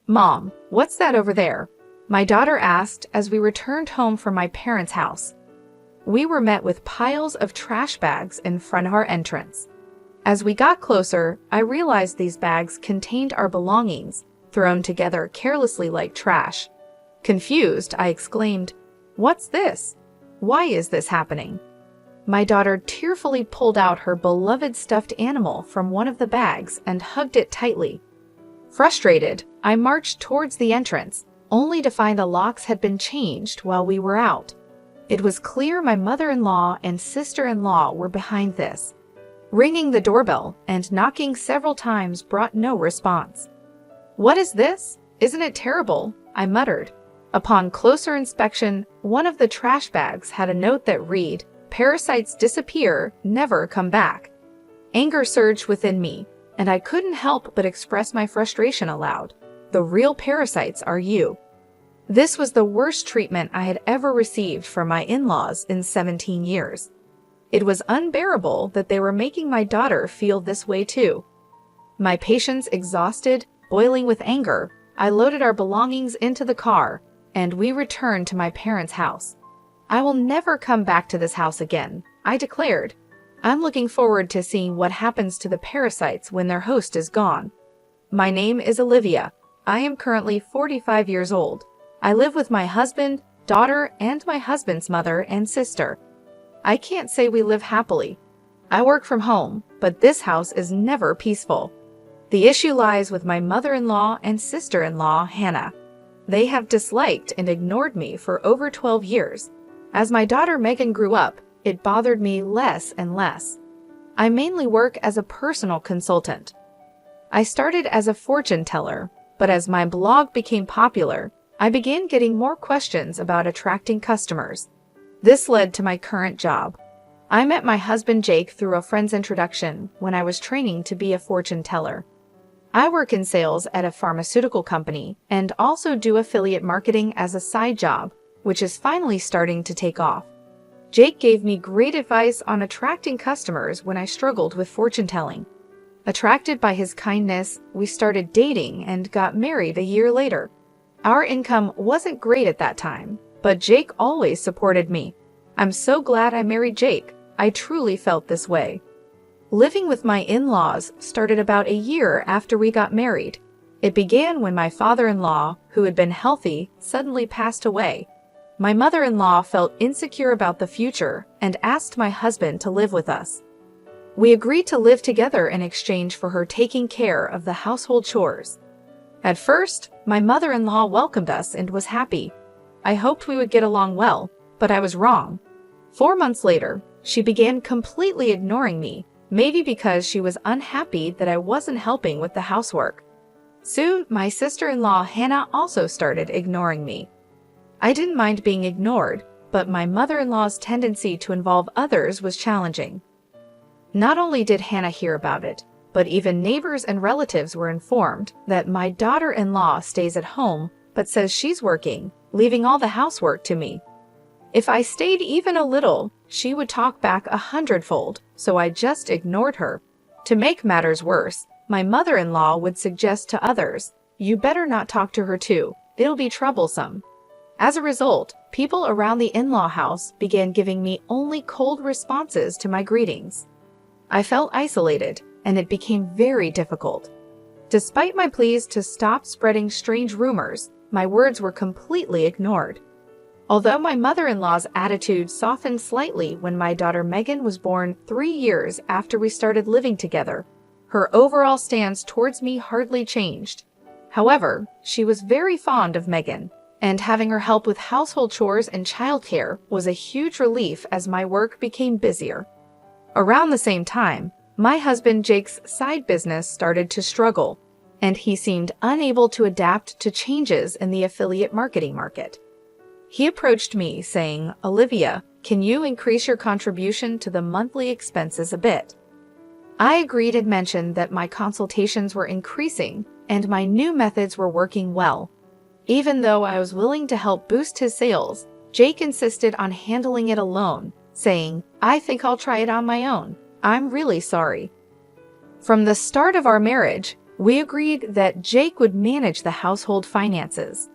"Mom, what's that over there?" my daughter asked as we returned home from my parents' house. We were met with piles of trash bags in front of our entrance. As we got closer, I realized these bags contained our belongings, thrown together carelessly like trash. Confused, I exclaimed, "What's this? Why is this happening?" My daughter tearfully pulled out her beloved stuffed animal from one of the bags and hugged it tightly. Frustrated, I marched towards the entrance, only to find the locks had been changed while we were out. It was clear my mother-in-law and sister-in-law were behind this. Ringing the doorbell and knocking several times brought no response. "What is this? Isn't it terrible?" I muttered. Upon closer inspection, one of the trash bags had a note that read, "Parasites disappear, never come back." Anger surged within me, and I couldn't help but express my frustration aloud. The real parasites are you. This was the worst treatment I had ever received from my in-laws in 17 years. It was unbearable that they were making my daughter feel this way too. My patience exhausted, boiling with anger, I loaded our belongings into the car, and we returned to my parents' house. "I will never come back to this house again," I declared. "I'm looking forward to seeing what happens to the parasites when their host is gone." My name is Olivia. I am currently 45 years old. I live with my husband, daughter, and my husband's mother and sister. I can't say we live happily. I work from home, but this house is never peaceful. The issue lies with my mother-in-law and sister-in-law, Hannah. They have disliked and ignored me for over 12 years. As my daughter Megan grew up, it bothered me less and less. I mainly work as a personal consultant. I started as a fortune teller, but as my blog became popular, I began getting more questions about attracting customers. This led to my current job. I met my husband Jake through a friend's introduction when I was training to be a fortune teller. I work in sales at a pharmaceutical company and also do affiliate marketing as a side job, which is finally starting to take off. Jake gave me great advice on attracting customers when I struggled with fortune telling. Attracted by his kindness, we started dating and got married a year later. Our income wasn't great at that time, but Jake always supported me. I'm so glad I married Jake. I truly felt this way. Living with my in-laws started about a year after we got married. It began when my father-in-law, who had been healthy, suddenly passed away. My mother-in-law felt insecure about the future and asked my husband to live with us. We agreed to live together in exchange for her taking care of the household chores. At first, my mother-in-law welcomed us and was happy. I hoped we would get along well, but I was wrong. 4 months later, she began completely ignoring me, maybe because she was unhappy that I wasn't helping with the housework. Soon, my sister-in-law Hannah also started ignoring me. I didn't mind being ignored, but my mother-in-law's tendency to involve others was challenging. Not only did Hannah hear about it, but even neighbors and relatives were informed that my daughter-in-law stays at home but says she's working, leaving all the housework to me. If I stayed even a little, she would talk back 100-fold, so I just ignored her. To make matters worse, my mother-in-law would suggest to others, "You better not talk to her too, it'll be troublesome." As a result, people around the in-law house began giving me only cold responses to my greetings. I felt isolated, and it became very difficult. Despite my pleas to stop spreading strange rumors, my words were completely ignored. Although my mother-in-law's attitude softened slightly when my daughter Megan was born 3 years after we started living together, her overall stance towards me hardly changed. However, she was very fond of Megan, and having her help with household chores and childcare was a huge relief as my work became busier. Around the same time, my husband Jake's side business started to struggle, and he seemed unable to adapt to changes in the affiliate marketing market. He approached me saying, "Olivia, can you increase your contribution to the monthly expenses a bit?" I agreed and mentioned that my consultations were increasing and my new methods were working well. Even though I was willing to help boost his sales, Jake insisted on handling it alone, saying, "I think I'll try it on my own. I'm really sorry." From the start of our marriage, We agreed that Jake would manage the household finances.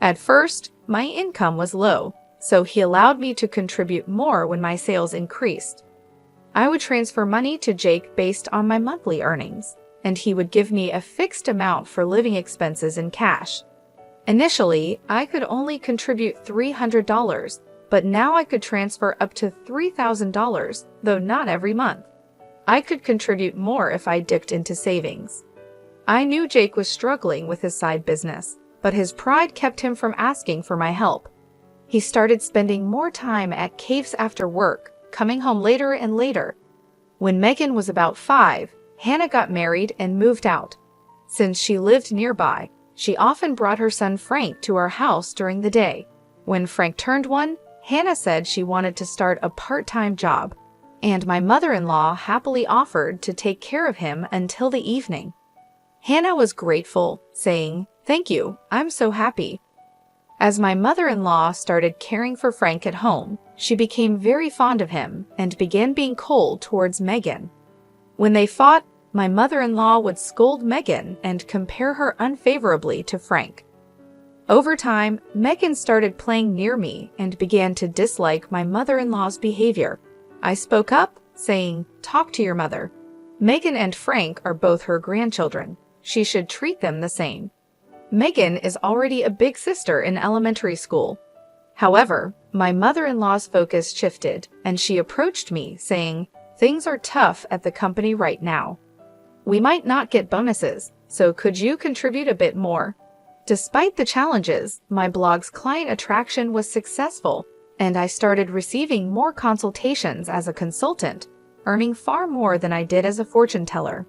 At first, my income was low, so he allowed me to contribute more when my sales increased. I would transfer money to Jake based on my monthly earnings, and he would give me a fixed amount for living expenses in cash. Initially, I could only contribute $300, but now I could transfer up to $3,000, though not every month. I could contribute more if I dipped into savings. I knew Jake was struggling with his side business, but his pride kept him from asking for my help. He started spending more time at caves after work, coming home later and later. When Megan was about 5, Hannah got married and moved out. Since she lived nearby, she often brought her son Frank to our house during the day. When Frank turned 1, Hannah said she wanted to start a part-time job, and my mother-in-law happily offered to take care of him until the evening. Hannah was grateful, saying, "Thank you, I'm so happy." As my mother-in-law started caring for Frank at home, she became very fond of him and began being cold towards Megan. When they fought, my mother-in-law would scold Megan and compare her unfavorably to Frank. Over time, Megan started playing near me and began to dislike my mother-in-law's behavior. I spoke up, saying, "Talk to your mother. Megan and Frank are both her grandchildren. She should treat them the same." Megan is already a big sister in elementary school. However, my mother-in-law's focus shifted, and she approached me, saying, "Things are tough at the company right now. We might not get bonuses, so could you contribute a bit more?" Despite the challenges, my blog's client attraction was successful, and I started receiving more consultations as a consultant, earning far more than I did as a fortune teller.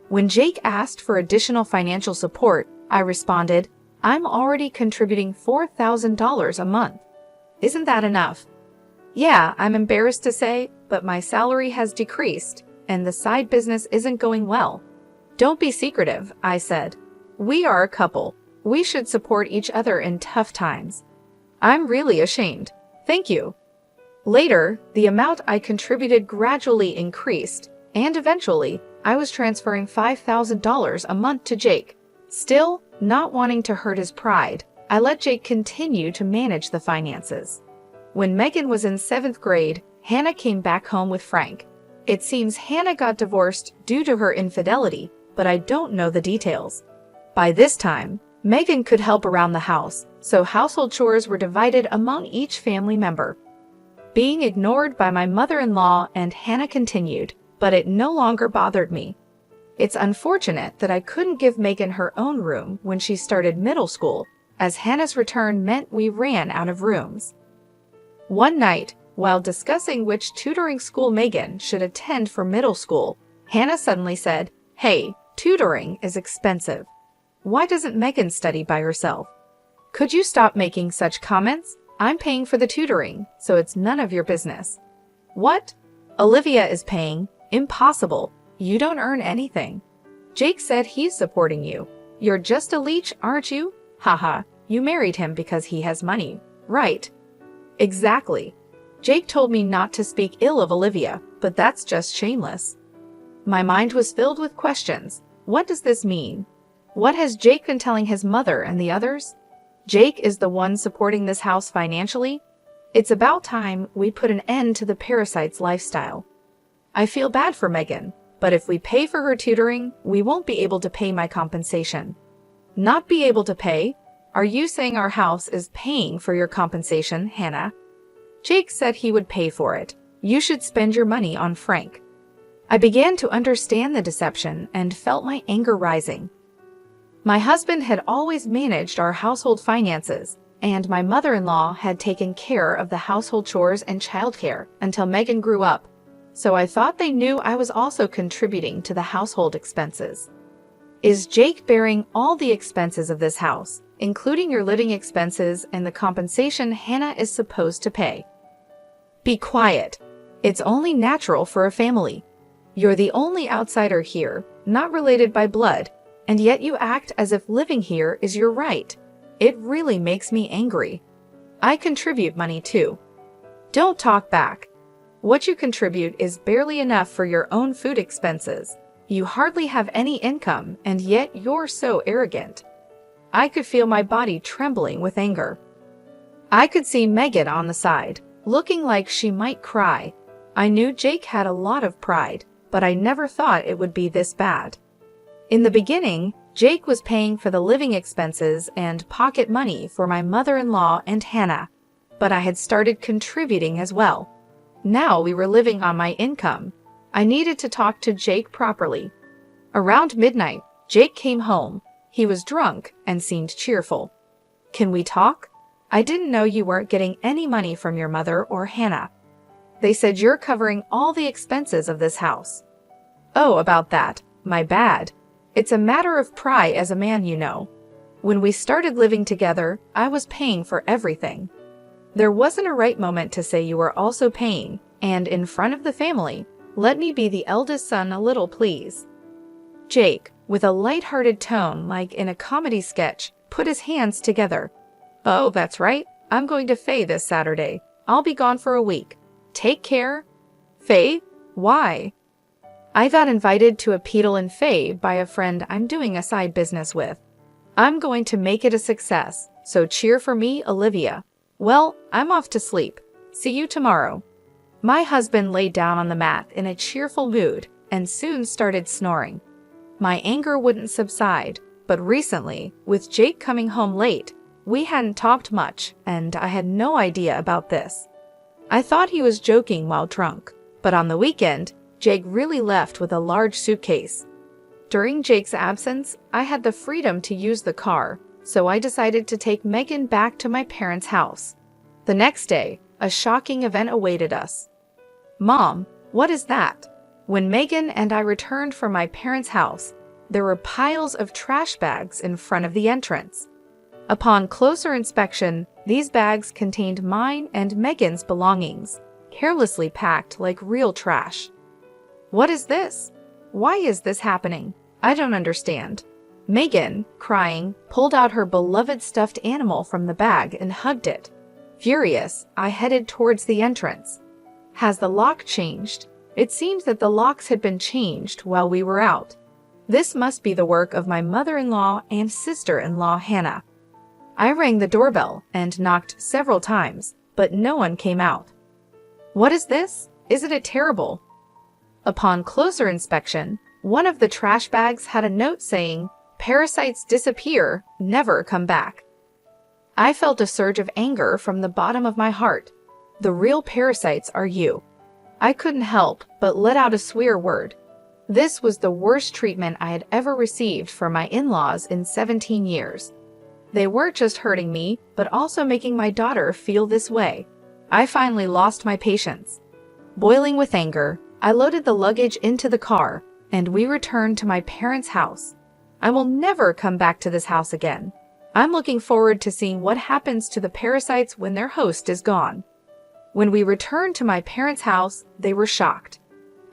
When Jake asked for additional financial support, I responded, "I'm already contributing $4,000 a month. Isn't that enough?" "Yeah, I'm embarrassed to say, but my salary has decreased, and the side business isn't going well." "Don't be secretive," I said. "We are a couple. We should support each other in tough times." "I'm really ashamed. Thank you." Later, the amount I contributed gradually increased, and eventually, I was transferring $5,000 a month to Jake. Still, not wanting to hurt his pride, I let Jake continue to manage the finances. When Megan was in 7th grade, Hannah came back home with Frank. It seems Hannah got divorced due to her infidelity, but I don't know the details. By this time, Megan could help around the house, so household chores were divided among each family member. Being ignored by my mother-in-law and Hannah continued, but it no longer bothered me. It's unfortunate that I couldn't give Megan her own room when she started middle school, as Hannah's return meant we ran out of rooms. One night, while discussing which tutoring school Megan should attend for middle school, Hannah suddenly said, "Hey, tutoring is expensive. Why doesn't Megan study by herself? Could you stop making such comments? I'm paying for the tutoring, so it's none of your business." "What? Olivia is paying? Impossible. You don't earn anything. Jake said he's supporting you. You're just a leech, aren't you? Haha, you married him because he has money, right?" "Exactly. Jake told me not to speak ill of Olivia, but that's just shameless." My mind was filled with questions. What does this mean? What has Jake been telling his mother and the others? Jake is the one supporting this house financially? It's about time we put an end to the parasite's lifestyle. I feel bad for Megan, but if we pay for her tutoring, we won't be able to pay my compensation. Not be able to pay? Are you saying our house is paying for your compensation, Hannah? Jake said he would pay for it. You should spend your money on Frank. I began to understand the deception and felt my anger rising. My husband had always managed our household finances, and my mother-in-law had taken care of the household chores and childcare until Megan grew up. So I thought they knew I was also contributing to the household expenses. Is Jake bearing all the expenses of this house, including your living expenses and the compensation Hannah is supposed to pay? Be quiet. It's only natural for a family. You're the only outsider here, not related by blood, and yet you act as if living here is your right. It really makes me angry. I contribute money too. Don't talk back. What you contribute is barely enough for your own food expenses. You hardly have any income, and yet you're so arrogant." I could feel my body trembling with anger. I could see Megan on the side, looking like she might cry. I knew Jake had a lot of pride, but I never thought it would be this bad. In the beginning, Jake was paying for the living expenses and pocket money for my mother-in-law and Hannah, but I had started contributing as well. Now we were living on my income. I needed to talk to Jake properly. Around midnight, Jake came home. He was drunk and seemed cheerful. "Can we talk? I didn't know you weren't getting any money from your mother or Hannah. They said you're covering all the expenses of this house." "Oh, about that. My bad. It's a matter of pride as a man, you know. When we started living together, I was paying for everything. There wasn't a right moment to say you were also paying, and in front of the family, let me be the eldest son a little, please." Jake, with a light-hearted tone like in a comedy sketch, put his hands together. "Oh, that's right. I'm going to Faye this Saturday. I'll be gone for a week. Take care." "Faye? Why?" "I got invited to a pedal in Faye by a friend I'm doing a side business with. I'm going to make it a success, so cheer for me, Olivia. Well, I'm off to sleep. See you tomorrow." My husband lay down on the mat in a cheerful mood and soon started snoring. My anger wouldn't subside, but recently, with Jake coming home late, we hadn't talked much, and I had no idea about this. I thought he was joking while drunk, but on the weekend, Jake really left with a large suitcase. During Jake's absence, I had the freedom to use the car, so I decided to take Megan back to my parents' house. The next day, a shocking event awaited us. "Mom, what is that?" When Megan and I returned from my parents' house, there were piles of trash bags in front of the entrance. Upon closer inspection, these bags contained mine and Megan's belongings, carelessly packed like real trash. "What is this? Why is this happening? I don't understand." Megan, crying, pulled out her beloved stuffed animal from the bag and hugged it. Furious, I headed towards the entrance. "Has the lock changed?" It seemed that the locks had been changed while we were out. This must be the work of my mother-in-law and sister-in-law Hannah. I rang the doorbell and knocked several times, but no one came out. "What is this? Isn't it terrible?" Upon closer inspection, one of the trash bags had a note saying, "Parasites disappear, never come back." I felt a surge of anger from the bottom of my heart. The real parasites are you. I couldn't help but let out a swear word. This was the worst treatment I had ever received from my in-laws in 17 years. They weren't just hurting me, but also making my daughter feel this way. I finally lost my patience. Boiling with anger, I loaded the luggage into the car, and we returned to my parents' house. I will never come back to this house again. I'm looking forward to seeing what happens to the parasites when their host is gone. When we returned to my parents' house, they were shocked.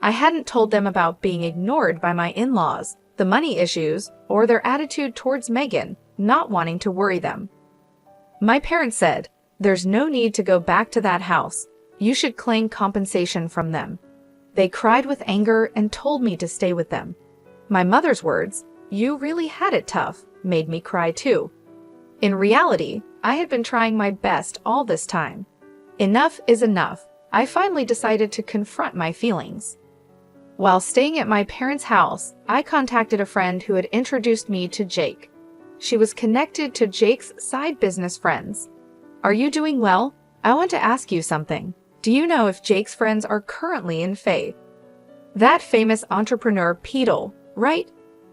I hadn't told them about being ignored by my in-laws, the money issues, or their attitude towards Megan, not wanting to worry them. My parents said, "There's no need to go back to that house. You should claim compensation from them." They cried with anger and told me to stay with them. My mother's words, "You really had it tough," made me cry too. In reality, I had been trying my best all this time. Enough is enough. I finally decided to confront my feelings. While staying at my parents' house, I contacted a friend who had introduced me to Jake. She was connected to Jake's side business friends. "Are you doing well? I want to ask you something. Do you know if Jake's friends are currently in Faye? That famous entrepreneur Peedle, right?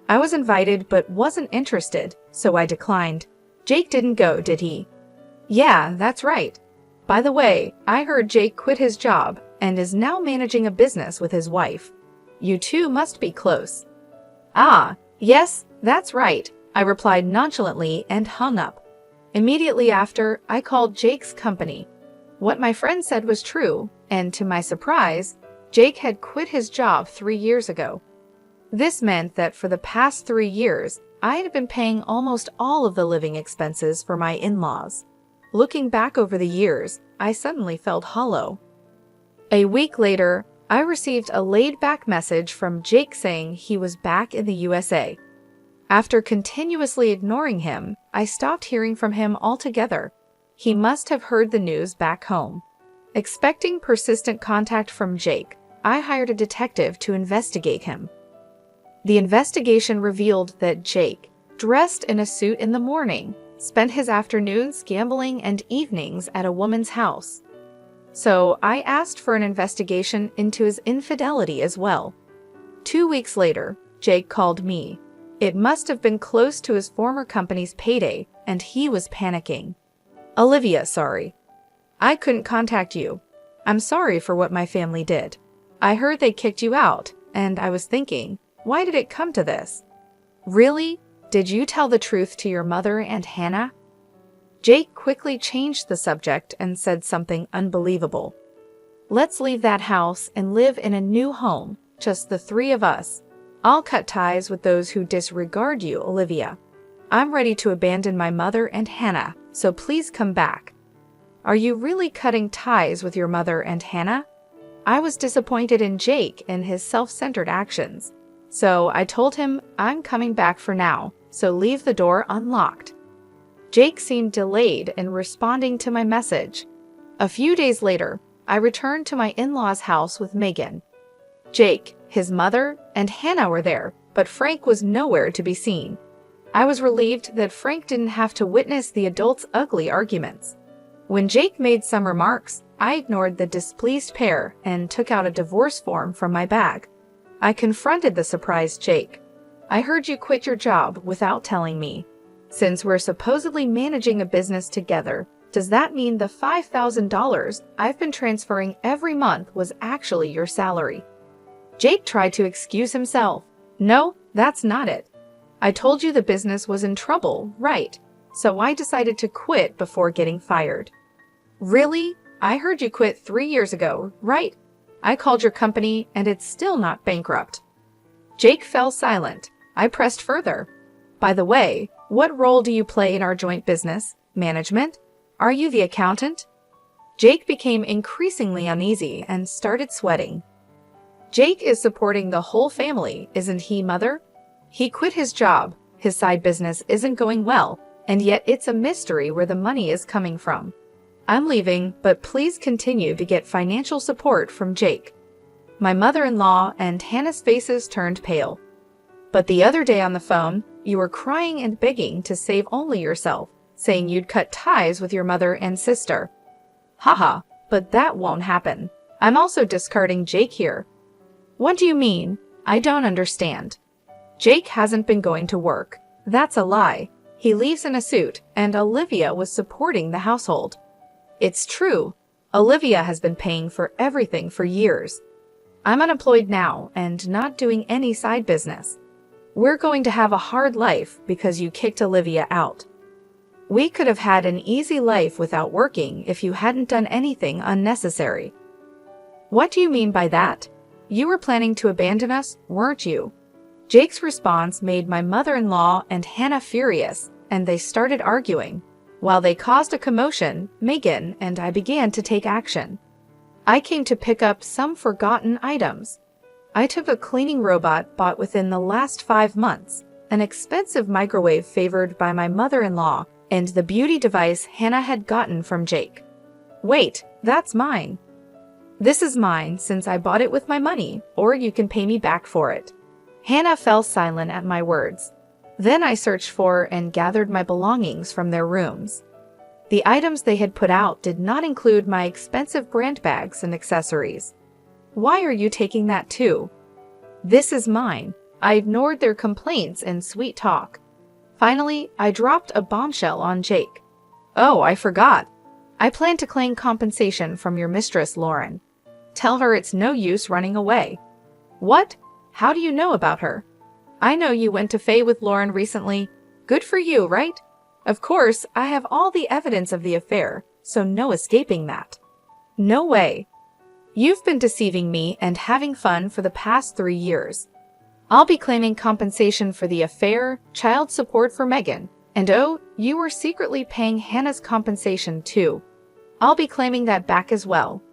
I was invited but wasn't interested, so I declined." "Jake didn't go, did he?" "Yeah, that's right. By the way, I heard Jake quit his job and is now managing a business with his wife. You two must be close." "Ah, yes, that's right," I replied nonchalantly and hung up. Immediately after, I called Jake's company. What my friend said was true, and to my surprise, Jake had quit his job 3 years ago. This meant that for the past 3 years, I had been paying almost all of the living expenses for my in-laws. Looking back over the years, I suddenly felt hollow. A week later, I received a laid-back message from Jake saying he was back in the USA. After continuously ignoring him, I stopped hearing from him altogether. He must have heard the news back home. Expecting persistent contact from Jake, I hired a detective to investigate him. The investigation revealed that Jake, dressed in a suit in the morning, spent his afternoons gambling and evenings at a woman's house. So I asked for an investigation into his infidelity as well. 2 weeks later, Jake called me. It must have been close to his former company's payday, and he was panicking. Olivia, sorry. I couldn't contact you. I'm sorry for what my family did. I heard they kicked you out, and I was thinking, why did it come to this? Really? Did you tell the truth to your mother and Hannah? Jake quickly changed the subject and said something unbelievable. Let's leave that house and live in a new home, just the three of us. I'll cut ties with those who disregard you, Olivia. I'm ready to abandon my mother and Hannah, so please come back. Are you really cutting ties with your mother and Hannah? I was disappointed in Jake and his self-centered actions. So I told him I'm coming back for now, so leave the door unlocked. Jake seemed delayed in responding to my message. A few days later, I returned to my in-laws' house with Megan. Jake, his mother, and Hannah were there, but Frank was nowhere to be seen. I was relieved that Frank didn't have to witness the adults' ugly arguments. When Jake made some remarks, I ignored the displeased pair and took out a divorce form from my bag. I confronted the surprised Jake. I heard you quit your job without telling me. Since we're supposedly managing a business together, does that mean the $5,000 I've been transferring every month was actually your salary? Jake tried to excuse himself. No, that's not it. I told you the business was in trouble, right? So I decided to quit before getting fired. Really? I heard you quit 3 years ago, right? I called your company and it's still not bankrupt. Jake fell silent. I pressed further. By the way, what role do you play in our joint business? Management? Are you the accountant? Jake became increasingly uneasy and started sweating. Jake is supporting the whole family, isn't he, Mother? He quit his job, his side business isn't going well, and yet it's a mystery where the money is coming from. I'm leaving, but please continue to get financial support from Jake. My mother-in-law and Hannah's faces turned pale. But the other day on the phone, you were crying and begging to save only yourself, saying you'd cut ties with your mother and sister. Haha, but that won't happen. I'm also discarding Jake here. What do you mean? I don't understand. Jake hasn't been going to work. That's a lie. He leaves in a suit, and Olivia was supporting the household. It's true. Olivia has been paying for everything for years. I'm unemployed now and not doing any side business. We're going to have a hard life because you kicked Olivia out. We could have had an easy life without working if you hadn't done anything unnecessary. What do you mean by that? You were planning to abandon us, weren't you? Jake's response made my mother-in-law and Hannah furious, and they started arguing. While they caused a commotion, Megan and I began to take action. I came to pick up some forgotten items. I took a cleaning robot bought within the last 5 months, an expensive microwave favored by my mother-in-law, and the beauty device Hannah had gotten from Jake. Wait, that's mine. This is mine since I bought it with my money, or you can pay me back for it. Hannah fell silent at my words. Then I searched for and gathered my belongings from their rooms. The items they had put out did not include my expensive brand bags and accessories. Why are you taking that too? This is mine. I ignored their complaints and sweet talk. Finally, I dropped a bombshell on Jake. Oh, I forgot. I plan to claim compensation from your mistress, Lauren. Tell her it's no use running away. What? How do you know about her? I know you went to Faye with Lauren recently. Good for you, right? Of course, I have all the evidence of the affair, so no escaping that. No way. You've been deceiving me and having fun for the past 3 years. I'll be claiming compensation for the affair, child support for Megan, and oh, you were secretly paying Hannah's compensation too. I'll be claiming that back as well.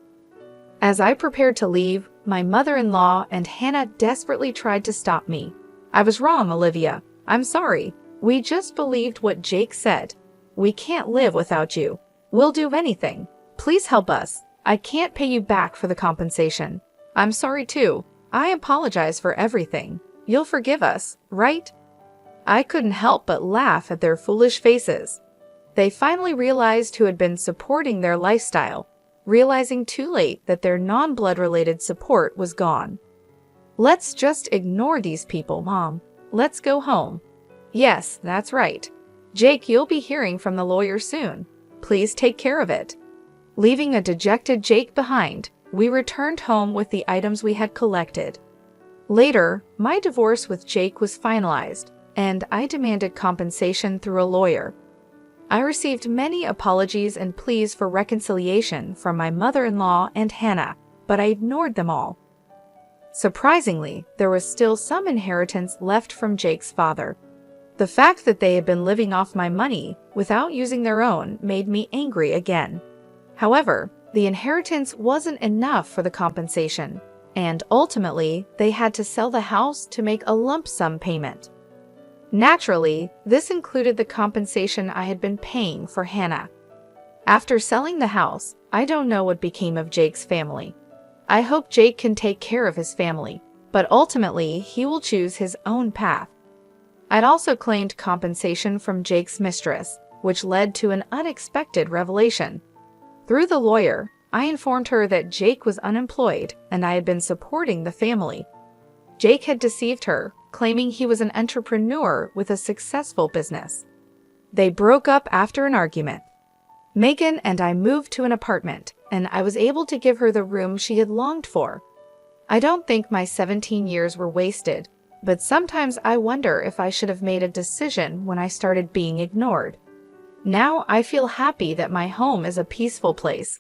As I prepared to leave, My mother-in-law and Hannah desperately tried to stop me. I was wrong, Olivia. I'm sorry. We just believed what Jake said. We can't live without you. We'll do anything. Please help us. I can't pay you back for the compensation. I'm sorry too. I apologize for everything. You'll forgive us, right? I couldn't help but laugh at their foolish faces. They finally realized who had been supporting their lifestyle, realizing too late that their non-blood-related support was gone. Let's just ignore these people, Mom. Let's go home. Yes, that's right. Jake, you'll be hearing from the lawyer soon. Please take care of it. Leaving a dejected Jake behind, we returned home with the items we had collected. Later, my divorce with Jake was finalized, and I demanded compensation through a lawyer. I received many apologies and pleas for reconciliation from my mother-in-law and Hannah, but I ignored them all. Surprisingly, there was still some inheritance left from Jake's father. The fact that they had been living off my money without using their own made me angry again. However, the inheritance wasn't enough for the compensation, and ultimately, they had to sell the house to make a lump sum payment. Naturally, this included the compensation I had been paying for Hannah. After selling the house, I don't know what became of Jake's family. I hope Jake can take care of his family, but ultimately, he will choose his own path. I'd also claimed compensation from Jake's mistress, which led to an unexpected revelation. Through the lawyer, I informed her that Jake was unemployed and I had been supporting the family. Jake had deceived her, claiming he was an entrepreneur with a successful business. They broke up after an argument. Megan and I moved to an apartment, and I was able to give her the room she had longed for. I don't think my 17 years were wasted, but sometimes I wonder if I should have made a decision when I started being ignored. Now I feel happy that my home is a peaceful place,